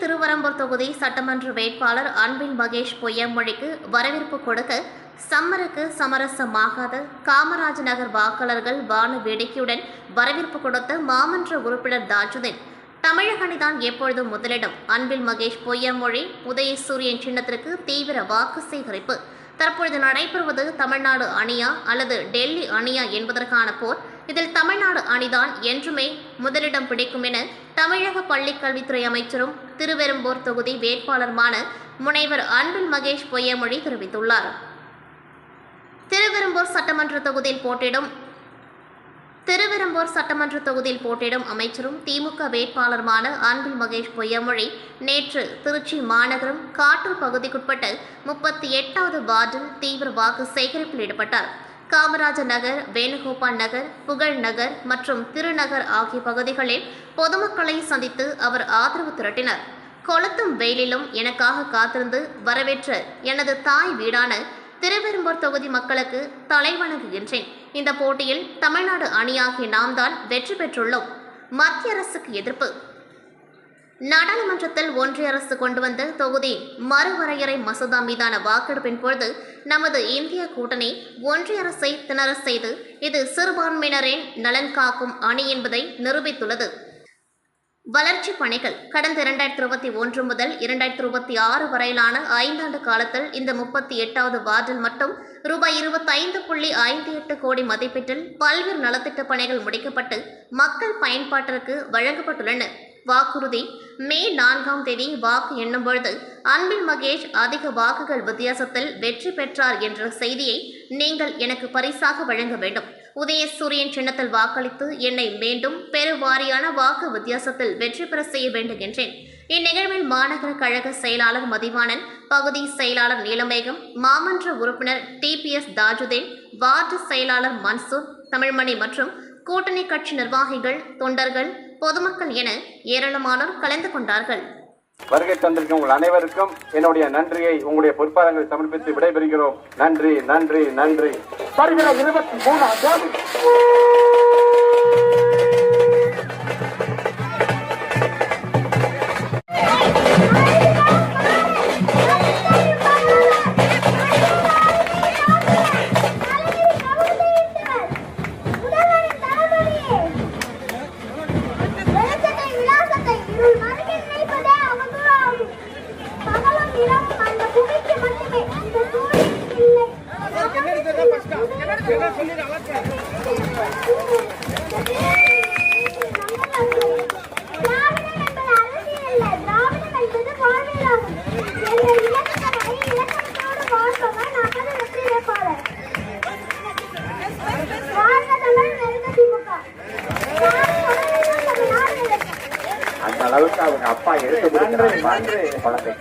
திருவரம்பூர் தொகுதி சட்டமன்ற வேட்பாளர் அன்பில் மகேஷ் பொய்யாமொழிக்கு வரவேற்பு கொடுக்க சம்மருக்கு சமரசமாகாத காமராஜ் நகர் வாக்காளர்கள் வான வேடிக்கையுடன் வரவேற்பு கொடுத்த மாமன்ற உறுப்பினர் தாஜுதீன், தமிழக அணிதான் எப்பொழுதும் முதலிடம். அன்பில் மகேஷ் பொய்யாமொழி உதயசூரியன் சின்னத்திற்கு தீவிர வாக்கு சேகரிப்பு. தற்பொழுது நடைபெறுவது தமிழ்நாடு அணியா அல்லது டெல்லி அணியா என்பதற்கான போர். இதில் தமிழ்நாடு அணிதான் என்றுமே முதலிடம் பிடிக்கும் என தமிழக பள்ளிக்கல்வித்துறை அமைச்சரும் திருவெரும்பூர் தொகுதி வேட்பாளருமான முனைவர் அன்பில் மகேஷ் பொய்யாமொழி தெரிவித்துள்ளார். திருவெரும்பூர் சட்டமன்ற தொகுதியில் போட்டியிடும் அமைச்சரும் திமுக வேட்பாளருமான அன்பில் மகேஷ் பொய்யாமொழி நேற்று திருச்சி மாநகரம் காட்டூர் பகுதிக்குட்பட்ட 38வது வார்டில் தீவிர வாக்கு சேகரிப்பில் ஈடுபட்டார். காமராஜர் நகர், வேணுகோபால் நகர், புகழ் நகர் மற்றும் திருநகர் ஆகிய பகுதிகளில் பொதுமக்களை சந்தித்து அவர் ஆதரவு திரட்டினார். கொளுத்தும் வெயிலிலும் எனக்காக காத்திருந்து வரவேற்ற எனது தாய் வீடான திருவெரும்பூர் தொகுதி மக்களுக்கு தலைவணங்குகின்றேன். இந்த போட்டியில் தமிழ்நாடு அணியாகிய நாம் தான் வெற்றி பெற்றுள்ளோம். மத்திய அரசுக்கு எதிர்ப்பு. நாடாளுமன்றத்தில் ஒன்றிய அரசு கொண்டு வந்த தொகுதி மறுவரையறை மசோதா மீதான வாக்கெடுப்பின் பொழுது நமது இந்திய கூட்டணி ஒன்றிய அரசை திணற செய்து இது சிறுபான்மையினரின் நலன் காக்கும் அணி என்பதை நிரூபித்துள்ளது. வளர்ச்சி பணிகள் கடந்த 2021 முதல் 2026 வரையிலான 5 ஆண்டு காலத்தில் இந்த 38வது வார்டில் மட்டும் ரூபாய் 25.58 கோடி மதிப்பீட்டில் பல்வேறு நலத்திட்ட பணிகள் முடிக்கப்பட்டு மக்கள் பயன்பாட்டிற்கு வழங்கப்பட்டுள்ளன. வாக்குறுதி மே 4ஆம் தேதி வாக்கு எண்ணும் பொழுது அன்பில் மகேஷ் அதிக வாக்குகள் வித்தியாசத்தில் வெற்றி பெற்றார் என்ற செய்தியை நீங்கள் எனக்கு பரிசாக வழங்க வேண்டும். உதயசூரியன் சின்னத்தில் வாக்களித்து என்னை மீண்டும் பெருவாரியான வாக்கு வித்தியாசத்தில் வெற்றி பெற செய்ய வேண்டும் என்றேன். இந்நிகழ்வில் மாநகர கழக செயலாளர் மதிவாணன், பகுதி செயலாளர் நீலமேகம், மாமன்ற உறுப்பினர் TPS தாஜுதீன், வார்டு செயலாளர் மன்சூர், தமிழ்மணி மற்றும் கூட்டணி கட்சி நிர்வாகிகள், தொண்டர்கள், பொதுமக்கள் என ஏராளமானோர் கலந்து கொண்டார்கள். வருகை தந்திருக்கும் உங்கள் அனைவருக்கும் என்னுடைய நன்றியை உங்களுடைய பொறுப்பாளர்களை சமர்ப்பித்து விடைபெறுகிறோம். நன்றி நன்றி நன்றி. 23 அந்த அளவுக்கு அவங்க அப்பா எடுத்து குழந்தை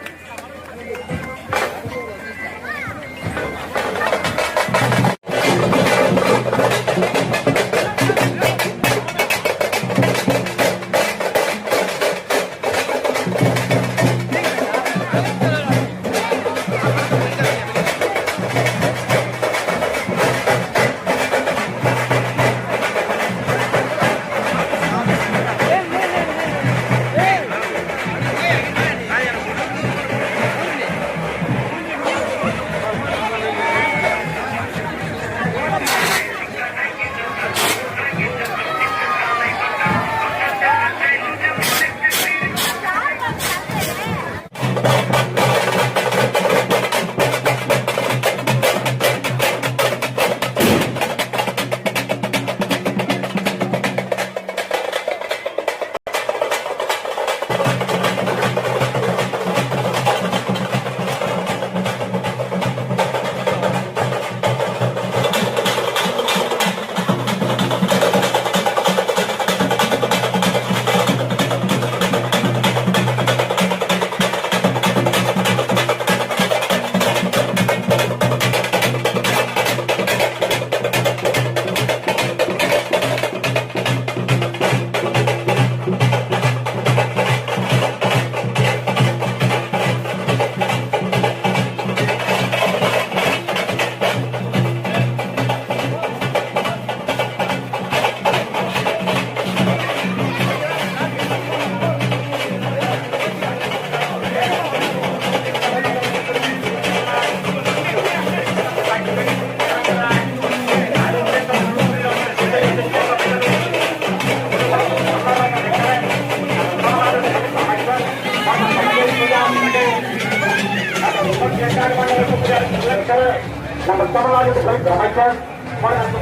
அறிவித்த நம்ம தமிழ்நாடு கல்வி அமைச்சர்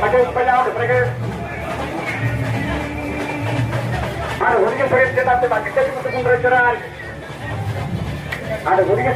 மகேஷ் பையாவுடைய பிறகு அது உரிய செயல் திட்டத்தை கேட்டுக் கொண்டிருக்கிறார். அது உரிய